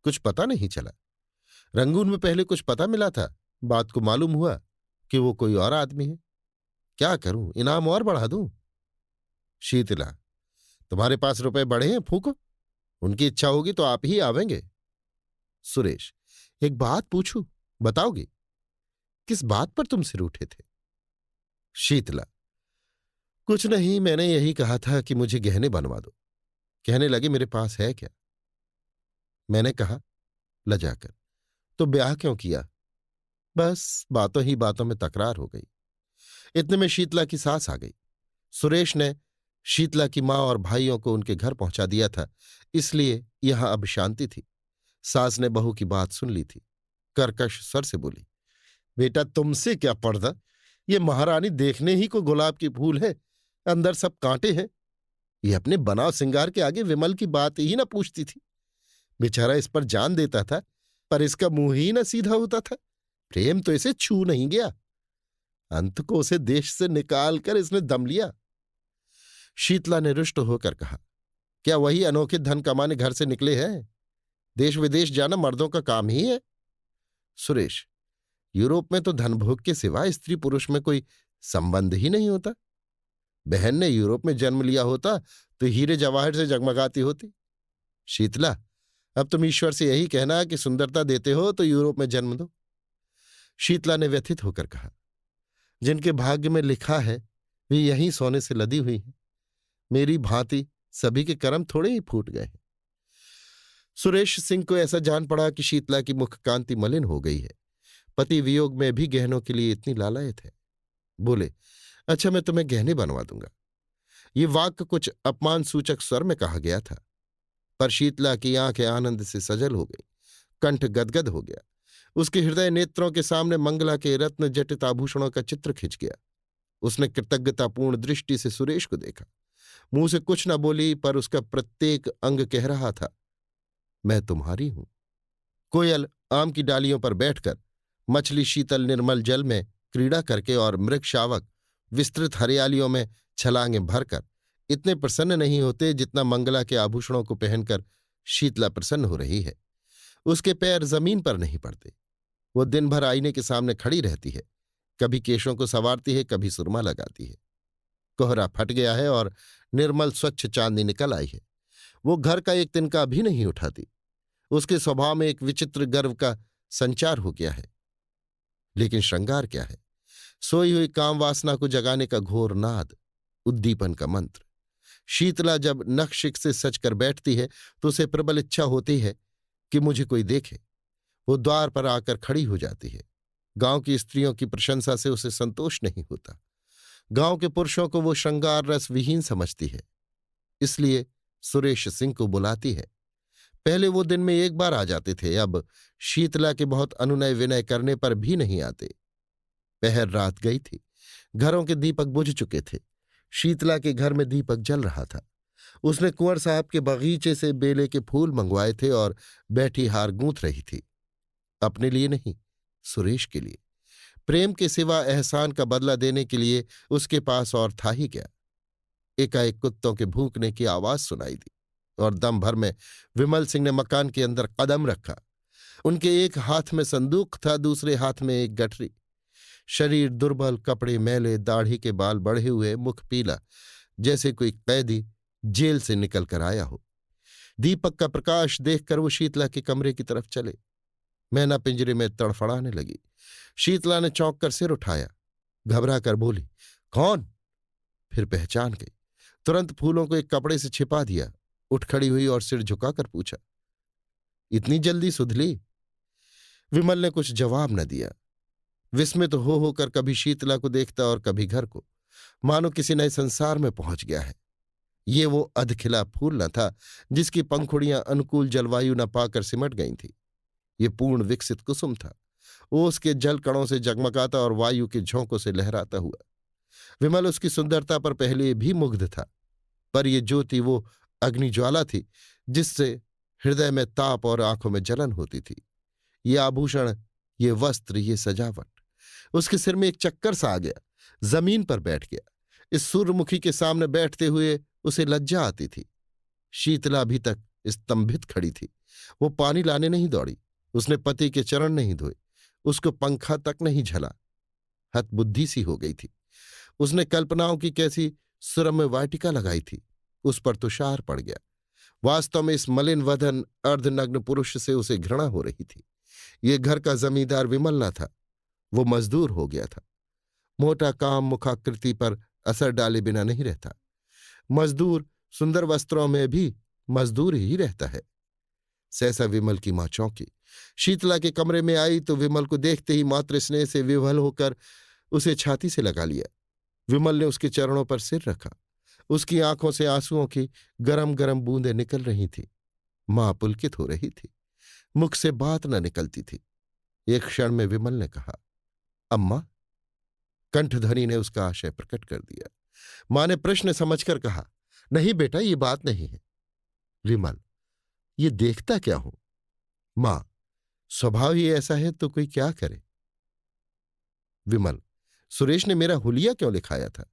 कुछ पता नहीं चला। रंगून में पहले कुछ पता मिला था, बात को मालूम हुआ कि वो कोई और आदमी है। क्या करूं, इनाम और बढ़ा दूं? शीतला, तुम्हारे पास रुपए बढ़े हैं, फूको। उनकी इच्छा होगी तो आप ही आवेंगे। सुरेश, एक बात पूछूं, बताओगे? किस बात पर तुम सिर उठे थे? शीतला, कुछ नहीं, मैंने यही कहा था कि मुझे गहने बनवा दो। कहने लगे मेरे पास है क्या? मैंने कहा लजाकर, तो ब्याह क्यों किया? बस बातों ही बातों में तकरार हो गई। इतने में शीतला की सास आ गई। सुरेश ने शीतला की मां और भाइयों को उनके घर पहुंचा दिया था, इसलिए यहां अब शांति थी। सास ने बहू की बात सुन ली थी। कर्कश स्वर से बोली, बेटा तुमसे क्या पर्दा, ये महारानी देखने ही को गुलाब की फूल है, अंदर सब कांटे हैं। ये अपने बनाव सिंगार के आगे विमल की बात ही ना पूछती थी। बेचारा इस पर जान देता था, पर इसका मुंह ही ना सीधा होता था। प्रेम तो इसे छू नहीं गया। अंत को उसे देश से निकाल कर इसने दम लिया। शीतला ने रुष्ट होकर कहा, क्या वही अनोखे धन कमाने घर से निकले हैं? देश विदेश जाना मर्दों का काम ही है। सुरेश, यूरोप में तो धनभोग के सिवा स्त्री पुरुष में कोई संबंध ही नहीं होता। बहन ने यूरोप में जन्म लिया होता तो हीरे जवाहर से जगमगाती होती। शीतला, अब तुम ईश्वर से यही कहना कि सुंदरता देते हो तो यूरोप में जन्म दो। शीतला ने व्यथित होकर कहा, जिनके भाग्य में लिखा है वे यहीं सोने से लदी हुई हैं। मेरी भांति सभी के कर्म थोड़े ही फूट गए हैं। सुरेश सिंह को ऐसा जान पड़ा कि शीतला की मुख कांति मलिन हो गई है। पति वियोग में भी गहनों के लिए इतनी लालायत है। बोले, अच्छा मैं तुम्हें गहने बनवा दूंगा। ये वाक्य कुछ अपमान सूचक स्वर में कहा गया था, पर शीतला की आंखें आनंद से सजल हो गई, कंठ गदगद हो गया। उसके हृदय नेत्रों के सामने मंगला के रत्न जटित आभूषणों का चित्र खिंच गया। उसने कृतज्ञतापूर्ण दृष्टि से सुरेश को देखा। मुंह से कुछ न बोली, पर उसका प्रत्येक अंग कह रहा था, मैं तुम्हारी हूं। कोयल आम की डालियों पर बैठकर, मछली शीतल निर्मल जल में क्रीड़ा करके और मृग शावक विस्तृत हरियालियों में छलांगें भरकर इतने प्रसन्न नहीं होते जितना मंगला के आभूषणों को पहनकर शीतला प्रसन्न हो रही है। उसके पैर जमीन पर नहीं पड़ते। वो दिन भर आईने के सामने खड़ी रहती है, कभी केशों को संवारती है, कभी सुरमा लगाती है। कोहरा फट गया है और निर्मल स्वच्छ चांदनी निकल आई है। वो घर का एक तिनका भी नहीं उठाती। उसके स्वभाव में एक विचित्र गर्व का संचार हो गया है। लेकिन श्रृंगार क्या है? सोई हुई काम वासना को जगाने का घोर नाद, उद्दीपन का मंत्र। शीतला जब नखशिख से सच कर बैठती है तो उसे प्रबल इच्छा होती है कि मुझे कोई देखे। वो द्वार पर आकर खड़ी हो जाती है। गांव की स्त्रियों की प्रशंसा से उसे संतोष नहीं होता। गांव के पुरुषों को वो श्रृंगार रस विहीन समझती है, इसलिए सुरेश सिंह को बुलाती है। पहले वो दिन में एक बार आ जाते थे, अब शीतला के बहुत अनुनय विनय करने पर भी नहीं आते। पहर रात गई थी, घरों के दीपक बुझ चुके थे। शीतला के घर में दीपक जल रहा था। उसने कुंवर साहब के बगीचे से बेले के फूल मंगवाए थे और बैठी हार गूंथ रही थी। अपने लिए नहीं, सुरेश के लिए। प्रेम के सिवा एहसान का बदला देने के लिए उसके पास और था ही क्या। एकाएक कुत्तों के भूंकने की आवाज सुनाई दी और दम भर में विमल सिंह ने मकान के अंदर कदम रखा। उनके एक हाथ में संदूक था, दूसरे हाथ में एक गठरी। शरीर दुर्बल, कपड़े मैले, दाढ़ी के बाल बढ़े हुए, मुख पीला, जैसे कोई कैदी जेल से निकल कर आया हो। दीपक का प्रकाश देखकर वो शीतला के कमरे की तरफ चले। मैना पिंजरे में तड़फड़ाने लगी। शीतला ने चौंक कर सिर उठाया, घबरा कर बोली, कौन? फिर पहचान गई। तुरंत फूलों को एक कपड़े से छिपा दिया, उठ खड़ी हुई और सिर झुकाकर पूछा, इतनी जल्दी सुधली? विमल ने कुछ जवाब न दिया। विस्मित हो होकर कभी शीतला को देखता और कभी घर को, मानो किसी नए संसार में पहुंच गया है। ये वो अधखिला फूल न था जिसकी पंखुड़ियां अनुकूल जलवायु न पाकर सिमट गई थी। ये पूर्ण विकसित कुसुम था, ओस के जल कणों से जगमगाता और वायु के झोंकों से लहराता हुआ। विमल उसकी सुंदरता पर पहले भी मुग्ध था, पर ये ज्योति वो अग्निज्वाला थी जिससे हृदय में ताप और आंखों में जलन होती थी। ये आभूषण, ये वस्त्र, ये सजावट। उसके सिर में एक चक्कर सा आ गया, जमीन पर बैठ गया। इस सूर्यमुखी के सामने बैठते हुए उसे लज्जा आती थी। शीतला अभी तक स्तंभित खड़ी थी। वो पानी लाने नहीं दौड़ी, उसने पति के चरण नहीं धोए, उसको पंखा तक नहीं झला। हतबुद्धि सी हो गई थी। उसने कल्पनाओं की कैसी सुरम्य वाटिका लगाई थी, उस पर तुषार पड़ गया। वास्तव में इस मलिन वदन अर्धनग्न पुरुष से उसे घृणा हो रही थी। ये घर का जमींदार विमल न था, वो मजदूर हो गया था। मोटा काम मुखाकृति पर असर डाले बिना नहीं रहता। मजदूर सुंदर वस्त्रों में भी मजदूर ही रहता है। सहसा विमल की मां चौंकी। शीतला के कमरे में आई तो विमल को देखते ही मातृ स्नेह से विह्वल होकर उसे छाती से लगा लिया। विमल ने उसके चरणों पर सिर रखा। उसकी आंखों से आंसुओं की गरम गरम बूंदें निकल रही थीं। मां पुलकित हो रही थी, मुख से बात न निकलती थी। एक क्षण में विमल ने कहा, अम्मा। कंठध्वनि ने उसका आशय प्रकट कर दिया। मां ने प्रश्न समझकर कहा, नहीं बेटा, ये बात नहीं है। विमल, ये देखता क्या हूं? मां, स्वभाव ही ऐसा है तो कोई क्या करे। विमल, सुरेश ने मेरा हुलिया क्यों लिखाया था?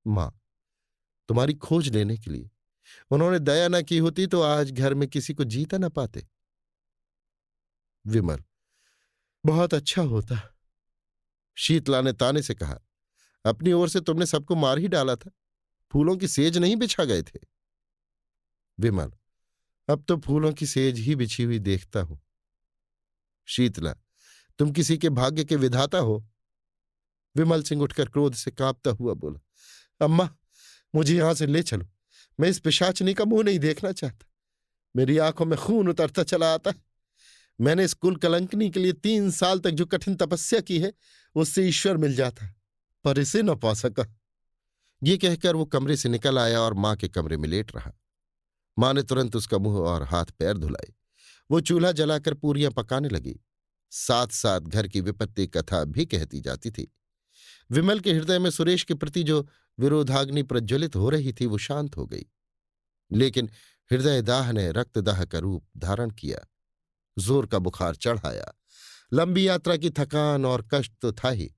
मां, तुम्हारी खोज लेने के लिए। उन्होंने दया न की होती तो आज घर में किसी को जीता न पाते। विमल, बहुत अच्छा होता। शीतला ने ताने से कहा, अपनी ओर से तुमने सबको मार ही डाला था, फूलों की सेज नहीं बिछा गए थे। विमल, अब तो फूलों की सेज ही बिछी हुई देखता हूं। शीतला, तुम किसी के भाग्य के विधाता हो। विमल सिंह उठकर क्रोध से कांपता हुआ बोला, अम्मा, मुझे यहां से ले चलो। मैं इस पिशाचनी का मुंह नहीं देखना चाहता। मेरी आंखों में खून उतरता चला आता है। मैंने इस कुल कलंकनी के लिए 3 साल तक जो कठिन तपस्या की है, उससे ईश्वर मिल जाता है, पर इसे न पा सका। ये कहकर वो कमरे से निकल आया और मां के कमरे में लेट रहा। मां ने तुरंत उसका मुंह और हाथ पैर धुलाए। वो चूल्हा जलाकर पूरियां पकाने लगी। साथ साथ घर की विपत्ति कथा भी कहती जाती थी। विमल के हृदय में सुरेश के प्रति जो विरोधाग्नि प्रज्वलित हो रही थी वो शांत हो गई, लेकिन हृदय दाह ने रक्तदाह का रूप धारण किया। जोर का बुखार चढ़ आया। लंबी यात्रा की थकान और कष्ट तो था ही,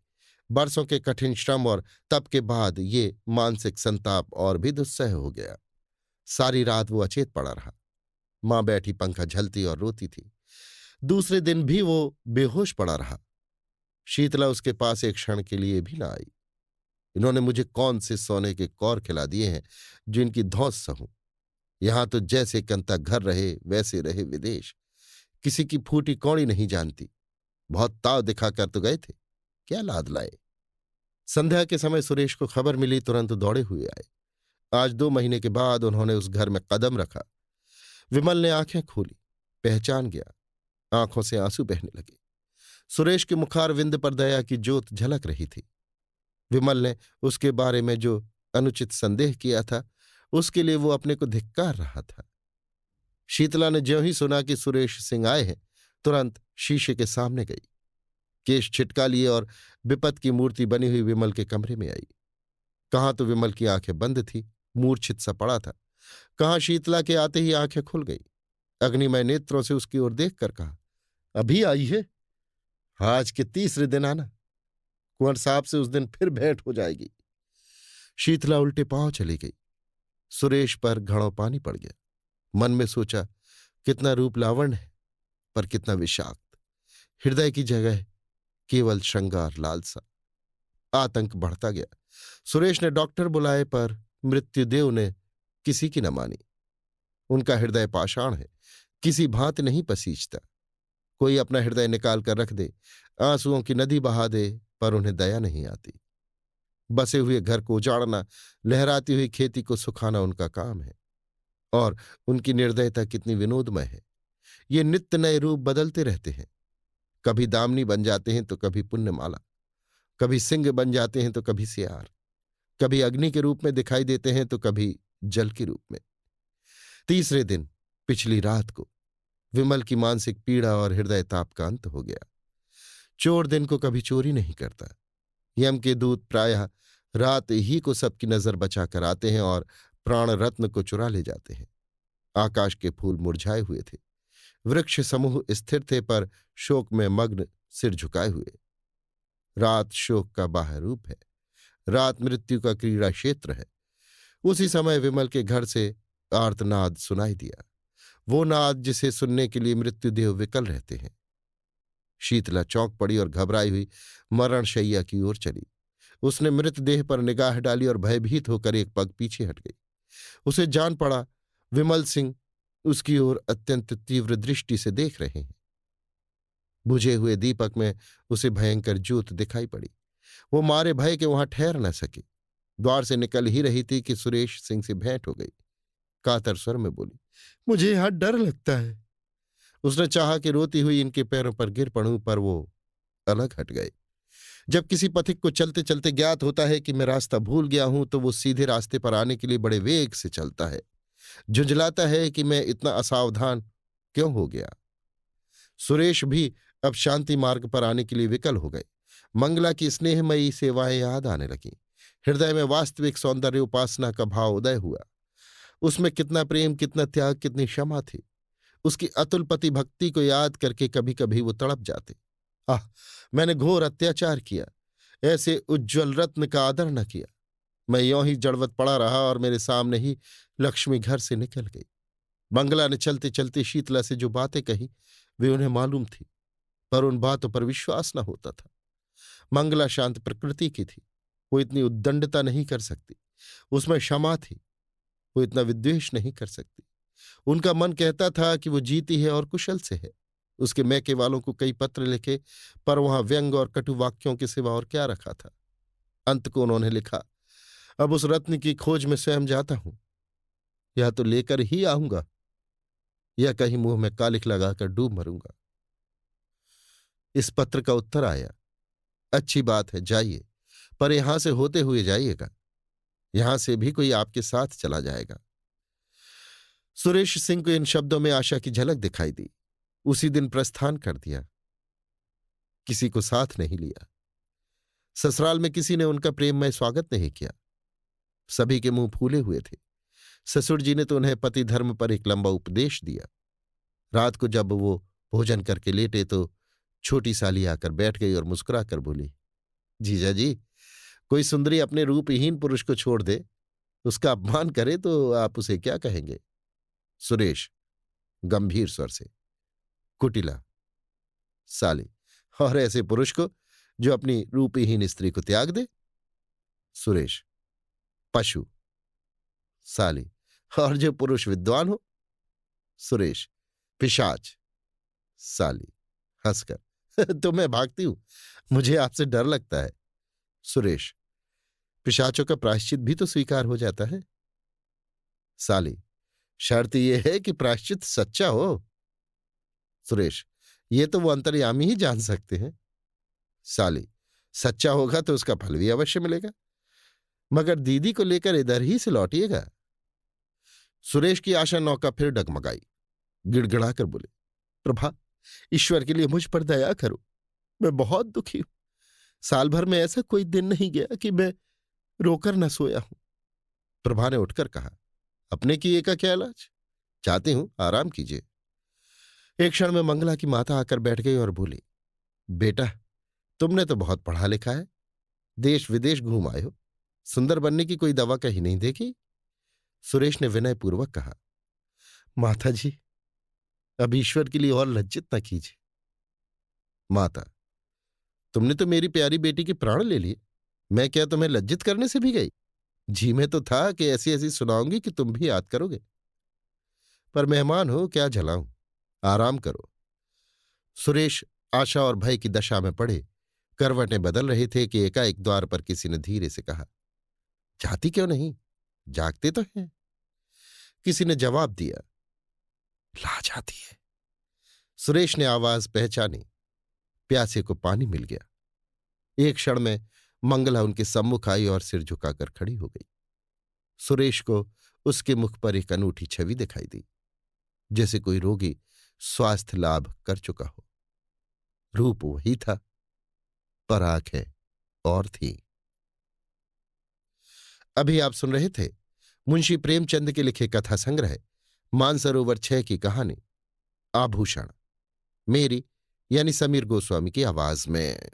बरसों के कठिन श्रम और तप के बाद ये मानसिक संताप और भी दुस्सह हो गया। सारी रात वो अचेत पड़ा रहा। मां बैठी पंखा झलती और रोती थी। दूसरे दिन भी वो बेहोश पड़ा रहा। शीतला उसके पास एक क्षण के लिए भी न आई। इन्होंने मुझे कौन से सोने के कौर खिला दिए हैं जो इनकी धौंस सहूं। यहां तो जैसे कंता घर रहे वैसे रहे विदेश। किसी की फूटी कौड़ी नहीं जानती। बहुत ताव दिखाकर तो गए थे, क्या लाद लाए। संध्या के समय सुरेश को खबर मिली, तुरंत दौड़े हुए आए। आज 2 महीने के बाद उन्होंने उस घर में कदम रखा। विमल ने आंखें खोली, पहचान गया। आंखों से आंसू बहने लगे। सुरेश के मुखारविंद पर दया की ज्योत झलक रही थी। विमल ने उसके बारे में जो अनुचित संदेह किया था, उसके लिए वो अपने को धिक्कार रहा था। शीतला ने ज्यों ही सुना कि सुरेश सिंह आए हैं, तुरंत शीशे के सामने गई। केश छिटका लिए और विपत की मूर्ति बनी हुई विमल के कमरे में आई। कहाँ तो विमल की आंखें बंद थी, मूर्छित सा पड़ा था। कहाँ शीतला के आते ही आंखें खुल गई। अग्निमय नेत्रों से उसकी ओर देखकर कहा, अभी आई है? आज के तीसरे दिन आना, कुंवर साहब से उस दिन फिर भेंट हो जाएगी। शीतला उल्टे पांव चली गई। सुरेश पर घड़ों पानी पड़ गया। मन में सोचा, कितना रूप लावण्य है, पर कितना विषाक्त। हृदय की जगह केवल श्रृंगार लालसा। आतंक बढ़ता गया। सुरेश ने डॉक्टर बुलाए, पर मृत्युदेव ने किसी की न मानी। उनका हृदय पाषाण है, किसी भांति नहीं पसीजता। कोई अपना हृदय निकाल कर रख दे, आंसुओं की नदी बहा दे, पर उन्हें दया नहीं आती। बसे हुए घर को उजाड़ना, लहराती हुई खेती को सुखाना उनका काम है। और उनकी निर्दयता कितनी विनोदमय है। ये नित्य नए रूप बदलते रहते हैं। कभी दामनी बन जाते हैं तो कभी पुण्यमाला, कभी सिंह बन जाते हैं तो कभी सियार, कभी अग्नि के रूप में दिखाई देते हैं तो कभी जल के रूप में। तीसरे दिन पिछली रात को विमल की मानसिक पीड़ा और हृदय ताप का अंत हो गया। चोर दिन को कभी चोरी नहीं करता। यम के दूत प्रायः रात ही को सबकी नजर बचाकर आते हैं और प्राण रत्न को चुरा ले जाते हैं। आकाश के फूल मुरझाए हुए थे, वृक्ष समूह स्थिर थे पर शोक में मग्न, सिर झुकाए हुए। रात शोक का बाह्य रूप है, रात मृत्यु का क्रीड़ा क्षेत्र है। उसी समय विमल के घर से आर्तनाद सुनाई दिया, वो नाद जिसे सुनने के लिए मृत्युदेव विकल रहते हैं। शीतला चौंक पड़ी और घबराई हुई मरणशैया की ओर चली। उसने मृतदेह पर निगाह डाली और भयभीत होकर एक पग पीछे हट गई। उसे जान पड़ा विमल सिंह उसकी ओर अत्यंत तीव्र दृष्टि से देख रहे हैं। बुझे हुए दीपक में उसे भयंकर ज्योत दिखाई पड़ी। वो मारे भय के वहां ठहर न सके। द्वार से निकल ही रही थी कि सुरेश सिंह से भेंट हो गई। कातर स्वर में बोली, मुझे यहां डर लगता है। उसने चाहा कि रोती हुई इनके पैरों पर गिर पड़ूं, पर वो अलग हट गए। जब किसी पथिक को चलते चलते ज्ञात होता है कि मैं रास्ता भूल गया हूं, तो वो सीधे रास्ते पर आने के लिए बड़े वेग से चलता है। झुंझलाता है कि मैं इतना असावधान क्यों हो गया। सुरेश भी अब शांति मार्ग पर आने के लिए विकल हो गए। मंगला की स्नेहमयी सेवाएं याद आने लगीं। हृदय में वास्तविक सौंदर्य उपासना का भाव उदय हुआ। उसमें कितना प्रेम, कितना त्याग, कितनी क्षमा थी। उसकी अतुलपति भक्ति को याद करके कभी कभी वो तड़प जाते। आह, मैंने घोर अत्याचार किया, ऐसे उज्ज्वल रत्न का आदर न किया। मैं यों ही जड़वत पड़ा रहा और मेरे सामने ही लक्ष्मी घर से निकल गई। मंगला ने चलते चलते शीतला से जो बातें कही वे उन्हें मालूम थी, पर उन बातों पर विश्वास न होता था। मंगला शांत प्रकृति की थी, वो इतनी उद्दंडता नहीं कर सकती। उसमें क्षमा थी, वो इतना विद्वेष नहीं कर सकती। उनका मन कहता था कि वो जीती है और कुशल से है। उसके मैके वालों को कई पत्र लिखे, पर वहां व्यंग और कटु वाक्यों के सिवा और क्या रखा था। अंत को उन्होंने लिखा, अब उस रत्न की खोज में स्वयं जाता हूं, या तो लेकर ही आऊंगा या कहीं मुंह में कालिख लगाकर डूब मरूंगा। इस पत्र का उत्तर आया, अच्छी बात है, जाइए, पर यहां से होते हुए जाइएगा। यहां से भी कोई आपके साथ चला जाएगा। सुरेश सिंह को इन शब्दों में आशा की झलक दिखाई दी। उसी दिन प्रस्थान कर दिया, किसी को साथ नहीं लिया। ससुराल में किसी ने उनका प्रेममय स्वागत नहीं किया। सभी के मुंह फूले हुए थे। ससुर जी ने तो उन्हें पति धर्म पर एक लंबा उपदेश दिया। रात को जब वो भोजन करके लेटे तो छोटी साली आकर बैठ गई और मुस्कुराकर बोली, जीजा जी, कोई सुंदरी अपने रूपहीन पुरुष को छोड़ दे, उसका अपमान करे तो आप उसे क्या कहेंगे? सुरेश गंभीर स्वर से, कुटिला। साली, और ऐसे पुरुष को जो अपनी रूपहीन स्त्री को त्याग दे? सुरेश, पशु। साली, और जो पुरुष विद्वान हो? सुरेश, पिशाच। साली हंसकर, तो मैं भागती हूं, मुझे आपसे डर लगता है। सुरेश, पिशाचों का प्रायश्चित भी तो स्वीकार हो जाता है। साली, शर्त यह है कि प्रायश्चित सच्चा हो। सुरेश, ये तो वो अंतर्यामी ही जान सकते हैं। साली, सच्चा होगा तो उसका फल भी अवश्य मिलेगा, मगर दीदी को लेकर इधर ही से लौटिएगा। सुरेश की आशा नौका फिर डगमगाई। गिड़गिड़ाकर बोले, प्रभा, ईश्वर के लिए मुझ पर दया करो, मैं बहुत दुखी हूं। साल भर में ऐसा कोई दिन नहीं गया कि मैं रोकर न सोया हूं। प्रभा ने उठकर कहा, अपने किए का क्या इलाज? चाहती हूं आराम कीजिए। एक क्षण में मंगला की माता आकर बैठ गई और बोली, बेटा, तुमने तो बहुत पढ़ा लिखा है, देश विदेश घूम आए हो, सुंदर बनने की कोई दवा कहीं नहीं देखी? सुरेश ने विनयपूर्वक कहा, माता जी, अब ईश्वर के लिए और लज्जित न कीजिए। माता, तुमने तो मेरी प्यारी बेटी के प्राण ले लिए, मैं क्या तुम्हें लज्जित करने से भी गई? जी में तो था कि ऐसी ऐसी सुनाऊंगी कि तुम भी याद करोगे, पर मेहमान हो, क्या झलाऊं, आराम करो। सुरेश आशा और भय की दशा में पड़े करवटें बदल रहे थे कि एकाएक द्वार पर किसी ने धीरे से कहा, जाती क्यों नहीं, जागते तो हैं। किसी ने जवाब दिया, ला जाती है। सुरेश ने आवाज पहचानी, प्यासे को पानी मिल गया। एक क्षण में मंगला उनके सम्मुख आई और सिर झुकाकर खड़ी हो गई। सुरेश को उसके मुख पर एक अनूठी छवि दिखाई दी, जैसे कोई रोगी स्वास्थ्य लाभ कर चुका हो। रूप वही था, पर आंखें और थी। अभी आप सुन रहे थे मुंशी प्रेमचंद के लिखे कथा संग्रह मानसरोवर 6 की कहानी आभूषण, मेरी यानी समीर गोस्वामी की आवाज में।